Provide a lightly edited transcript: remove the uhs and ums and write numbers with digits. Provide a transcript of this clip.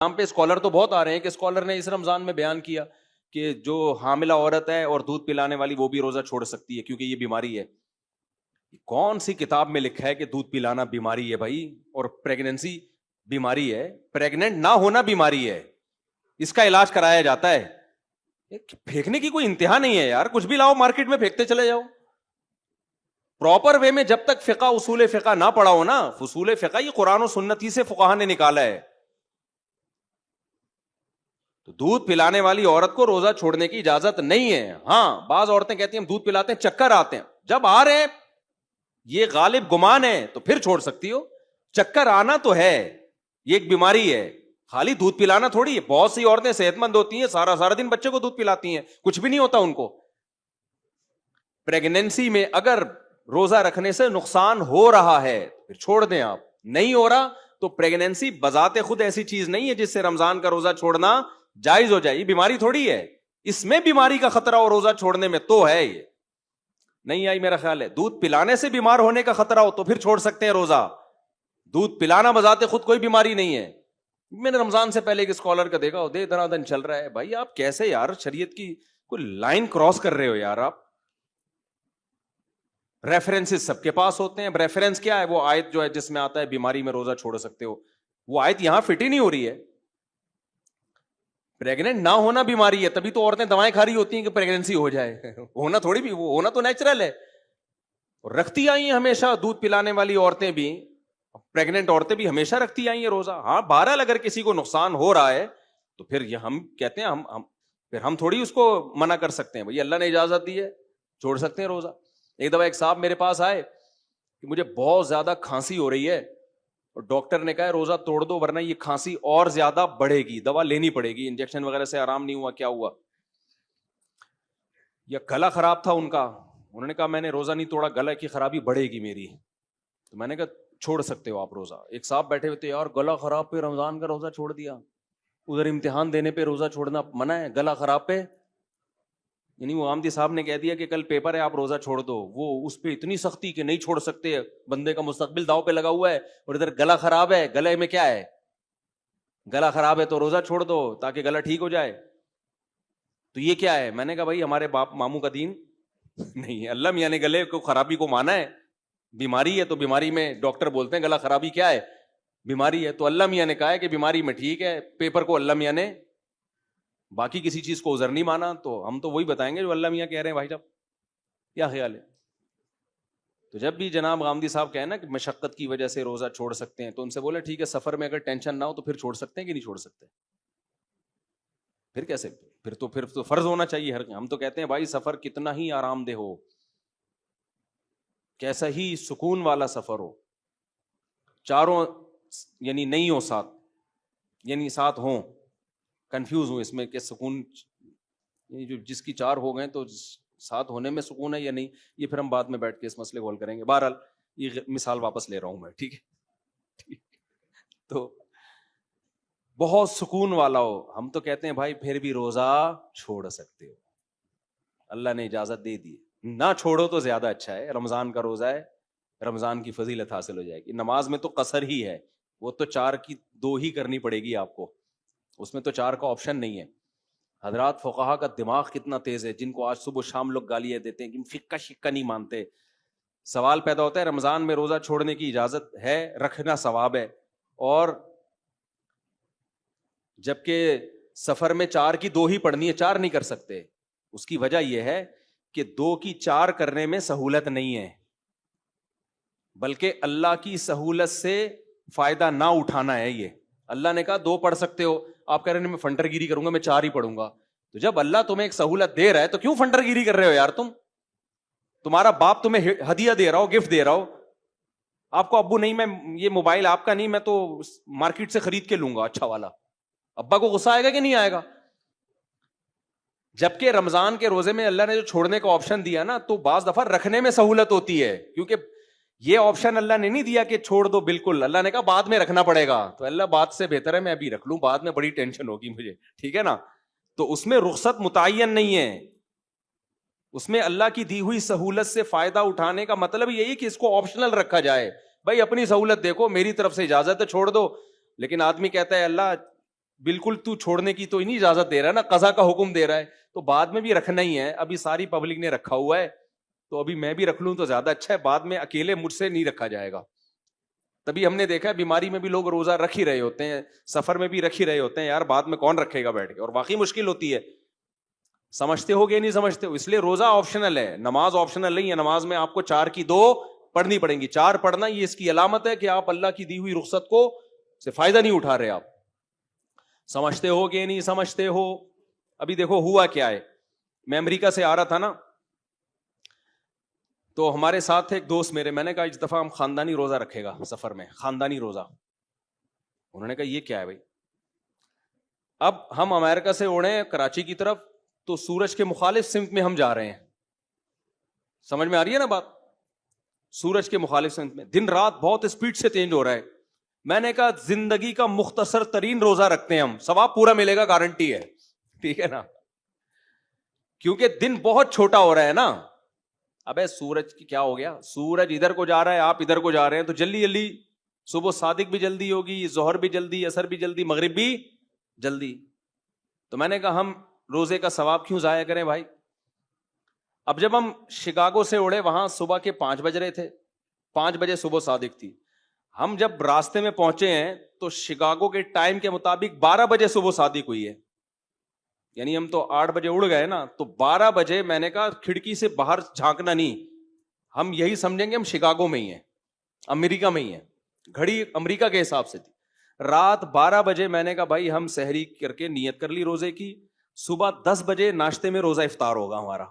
نام پہ اسکالر تو بہت آ رہے ہیں کہ اسکالر نے اس رمضان میں بیان کیا کہ جو حاملہ عورت ہے اور دودھ پلانے والی وہ بھی روزہ چھوڑ سکتی ہے کیونکہ یہ بیماری ہے. کون سی کتاب میں لکھا ہے کہ دودھ پلانا بیماری ہے بھائی؟ اور پریگننسی بیماری ہے؟ پریگننٹ نہ ہونا بیماری ہے, اس کا علاج کرایا جاتا ہے. پھینکنے کی کوئی انتہا نہیں ہے یار, کچھ بھی لاؤ مارکیٹ میں پھینکتے چلے جاؤ. پراپر وے میں جب تک فقہ اصول فقہ نہ پڑھا ہو نا, اصول فقہ یہ قرآن و سنت ہی سے فقہا نے نکالا ہے. تو دودھ پلانے والی عورت کو روزہ چھوڑنے کی اجازت نہیں ہے. ہاں بعض عورتیں کہتی ہیں ہم دودھ پلاتے ہیں, چکر آتے ہیں, جب آ رہے ہیں یہ غالب گمان ہے تو پھر چھوڑ سکتی ہو. چکر آنا تو ہے, یہ ایک بیماری ہے, خالی دودھ پلانا تھوڑی ہے. بہت سی عورتیں صحت مند ہوتی ہیں, سارا دن بچے کو دودھ پلاتی ہیں, کچھ بھی نہیں ہوتا ان کو. پریگننسی میں اگر روزہ رکھنے سے نقصان ہو رہا ہے پھر چھوڑ دیں آپ, نہیں ہو رہا تو پریگننسی بذات خود ایسی چیز نہیں ہے جس سے رمضان کا روزہ چھوڑنا جائز ہو جائے. یہ بیماری تھوڑی ہے, اس میں بیماری کا خطرہ اور روزہ چھوڑنے میں تو ہے. یہ نہیں آئی میرا خیال ہے. دودھ پلانے سے بیمار ہونے کا خطرہ ہو تو پھر چھوڑ سکتے ہیں روزہ. دودھ پلانا بذات خود کوئی بیماری نہیں ہے. میں نے رمضان سے پہلے ایک اسکالر کا دیکھا, دے دن چل رہا ہے. بھائی آپ کیسے یار شریعت کی کوئی لائن کراس کر رہے ہو یار آپ. ریفرنسز سب کے پاس ہوتے ہیں. ریفرنس کیا ہے؟ وہ آیت جو ہے جس میں آتا ہے بیماری میں روزہ چھوڑ سکتے ہو, وہ آیت یہاں فٹ ہی نہیں ہو رہی ہے. پریگننٹ نہ ہونا بیماری ہے, تبھی تو عورتیں دوائیں کھا رہی ہوتی ہیں کہ پریگننسی ہو جائے. ہونا تھوڑی بھی, وہ ہونا تو نیچرل ہے. رکھتی آئی ہیں ہمیشہ دودھ پلانے والی عورتیں بھی, پریگننٹ عورتیں بھی ہمیشہ رکھتی آئی ہیں روزہ. ہاں بہرحال اگر کسی کو نقصان ہو رہا ہے تو پھر یہ ہم کہتے ہیں پھر ہم تھوڑی اس کو منع کر سکتے ہیں. بھائی اللہ نے اجازت دی ہے, چھوڑ سکتے ہیں روزہ. ایک دفعہ ایک صاحب میرے پاس آئے کہ مجھے بہت زیادہ کھانسی ہو رہی ہے اور ڈاکٹر نے کہا روزہ توڑ دو ورنہ یہ کھانسی اور زیادہ بڑھے گی, دوا لینی پڑے گی, انجیکشن وغیرہ سے آرام نہیں ہوا. کیا ہوا؟ یا گلا خراب تھا ان کا, انہوں نے کہا میں نے روزہ نہیں توڑا, گلا کی خرابی بڑھے گی میری. تو میں نے کہا چھوڑ سکتے ہو آپ روزہ. ایک صاحب بیٹھے ہوئے تھے, یار گلا خراب پہ رمضان کا روزہ چھوڑ دیا, ادھر امتحان دینے پہ روزہ چھوڑنا منع ہے, گلا خراب پہ. یعنی وہ آمدی صاحب نے کہہ دیا کہ کل پیپر ہے آپ روزہ چھوڑ دو. وہ اس پہ اتنی سختی کہ نہیں چھوڑ سکتے, بندے کا مستقبل داؤ پہ لگا ہوا ہے, اور ادھر گلا خراب ہے. گلے میں کیا ہے؟ گلا خراب ہے تو روزہ چھوڑ دو تاکہ گلا ٹھیک ہو جائے. تو یہ کیا ہے؟ میں نے کہا بھائی ہمارے باپ ماموں کا دین نہیں ہے. اللہ میاں نے گلے کو خرابی کو مانا ہے. بیماری ہے تو بیماری میں ڈاکٹر بولتے ہیں گلا خرابی کیا ہے؟ بیماری ہے. تو اللہ میاں نے کہا ہے کہ بیماری میں ٹھیک ہے, پیپر کو اللہ میاں نے باقی کسی چیز کو عذر نہیں مانا. تو ہم تو وہی بتائیں گے جو اللہ میاں کہہ رہے ہیں. بھائی صاحب کیا خیال ہے؟ تو جب بھی جناب غامدی صاحب کہیں نا کہ مشقت کی وجہ سے روزہ چھوڑ سکتے ہیں تو ان سے بولے ٹھیک ہے, سفر میں اگر ٹینشن نہ ہو تو پھر چھوڑ سکتے ہیں کہ نہیں چھوڑ سکتے؟ پھر کیسے؟ پھر تو فرض ہونا چاہیے. ہم تو کہتے ہیں بھائی سفر کتنا ہی آرام دہ ہو, کیسا ہی سکون والا سفر ہو, چاروں یعنی نہیں ہو ساتھ, یعنی ساتھ ہوں, کنفیوز ہوں اس میں کہ سکون جو جس کی چار ہو گئے تو ساتھ ہونے میں سکون ہے یا نہیں, یہ پھر ہم بعد میں بیٹھ کے اس مسئلے کو حل کریں گے. بہرحال یہ مثال واپس لے رہا ہوں میں, ٹھیک ہے. تو بہت سکون والا ہو, ہم تو کہتے ہیں بھائی پھر بھی روزہ چھوڑ سکتے ہو, اللہ نے اجازت دے دی. نہ چھوڑو تو زیادہ اچھا ہے. رمضان کا روزہ ہے, رمضان کی فضیلت حاصل ہو جائے گی. نماز میں تو قصر ہی ہے, وہ تو 4 کی 2 ہی کرنی پڑے گی آپ کو, اس میں تو 4 کا آپشن نہیں ہے. حضرات فقہا کا دماغ کتنا تیز ہے, جن کو آج صبح شام لوگ گالیاں دیتے ہیں کہ فقہ شکہ نہیں مانتے. سوال پیدا ہوتا ہے رمضان میں روزہ چھوڑنے کی اجازت ہے, رکھنا ثواب ہے, اور جبکہ سفر میں 4 کی 2 ہی پڑھنی ہے, 4 نہیں کر سکتے. اس کی وجہ یہ ہے کہ 2 کی 4 کرنے میں سہولت نہیں ہے, بلکہ اللہ کی سہولت سے فائدہ نہ اٹھانا ہے. یہ اللہ نے کہا 2 پڑھ سکتے ہو, آپ کہہ رہے ہیں میں فنٹر گیری کروں گا, میں 4 ہی پڑھوں گا. تو جب اللہ تمہیں ایک سہولت دے رہا ہے تو کیوں فنٹر گیری کر رہے ہو یار؟ تمہارا باپ تمہیں ہدیہ دے رہا ہو, گفٹ دے رہا ہو, آپ کو ابو نہیں میں یہ موبائل آپ کا نہیں, میں تو مارکیٹ سے خرید کے لوں گا اچھا والا, ابا کو غصہ آئے گا کہ نہیں آئے گا؟ جبکہ رمضان کے روزے میں اللہ نے جو چھوڑنے کا آپشن دیا نا, تو بعض دفعہ رکھنے میں سہولت ہوتی ہے, کیونکہ یہ آپشن اللہ نے نہیں دیا کہ چھوڑ دو بالکل. اللہ نے کہا بعد میں رکھنا پڑے گا, تو اللہ بات سے بہتر ہے میں ابھی رکھ لوں, بعد میں بڑی ٹینشن ہوگی مجھے, ٹھیک ہے نا. تو اس میں رخصت متعین نہیں ہے, اس میں اللہ کی دی ہوئی سہولت سے فائدہ اٹھانے کا مطلب یہی کہ اس کو آپشنل رکھا جائے. بھائی اپنی سہولت دیکھو, میری طرف سے اجازت ہے چھوڑ دو. لیکن آدمی کہتا ہے اللہ بالکل تو چھوڑنے کی تو نہیں اجازت دے رہا ہے نا, قضا کا حکم دے رہا ہے, تو بعد میں بھی رکھنا ہی ہے. ابھی ساری پبلک نے رکھا ہوا ہے تو ابھی میں بھی رکھ لوں تو زیادہ اچھا ہے, بعد میں اکیلے مجھ سے نہیں رکھا جائے گا. تبھی ہم نے دیکھا ہے بیماری میں بھی لوگ روزہ رکھ ہی رہے ہوتے ہیں, سفر میں بھی رکھ ہی رہے ہوتے ہیں, یار بعد میں کون رکھے گا بیٹھ کے, اور واقعی مشکل ہوتی ہے. سمجھتے ہو گے نہیں سمجھتے ہو, اس لیے روزہ آپشنل ہے, نماز آپشنل نہیں ہے. نماز میں آپ کو 4 کی 2 پڑھنی پڑیں گی. 4 پڑھنا یہ اس کی علامت ہے کہ آپ اللہ کی دی ہوئی رخصت کو سے فائدہ نہیں اٹھا رہے. آپ سمجھتے ہو گے نہیں سمجھتے ہو. ابھی دیکھو ہوا کیا ہے, میں امریکہ سے آ رہا تھا نا, تو ہمارے ساتھ تھے ایک دوست میرے, میں نے کہا اس دفعہ ہم خاندانی روزہ رکھے گا سفر میں, خاندانی روزہ. انہوں نے کہا یہ کیا ہے بھائی؟ اب ہم امریکہ سے اڑے کراچی کی طرف, تو سورج کے مخالف سمت میں ہم جا رہے ہیں. سمجھ میں آ رہی ہے نا بات؟ سورج کے مخالف سمت میں, دن رات بہت اسپیڈ سے چینج ہو رہا ہے. میں نے کہا زندگی کا مختصر ترین روزہ رکھتے ہیں ہم, ثواب پورا ملے گا, گارنٹی ہے. ٹھیک ہے نا, کیونکہ دن بہت چھوٹا ہو رہا ہے نا. ابے سورج کی کیا ہو گیا, سورج ادھر کو جا رہا ہے, آپ ادھر کو جا رہے ہیں, تو جلدی جلدی صبح صادق بھی جلدی ہوگی, ظہر بھی جلدی, عصر بھی جلدی, مغرب بھی جلدی. تو میں نے کہا ہم روزے کا ثواب کیوں ضائع کریں بھائی. اب جب ہم شکاگو سے اڑے, وہاں صبح کے 5 بج رہے تھے, 5 بجے صبح صادق تھی. ہم جب راستے میں پہنچے ہیں تو شکاگو کے ٹائم کے مطابق 12 بجے صبح صادق ہوئی ہے. یعنی ہم تو 8 بجے اڑ گئے نا, تو 12 بجے میں نے کہا کھڑکی سے باہر جھانکنا نہیں, ہم یہی سمجھیں گے ہم شکاگو میں ہی ہیں, امریکہ میں ہی ہیں. گھڑی امریکہ کے حساب سے تھی. رات 12 بجے میں نے کہا بھائی ہم سحری کر کے نیت کر لی روزے کی, صبح 10 بجے ناشتے میں روزہ افطار ہوگا ہمارا.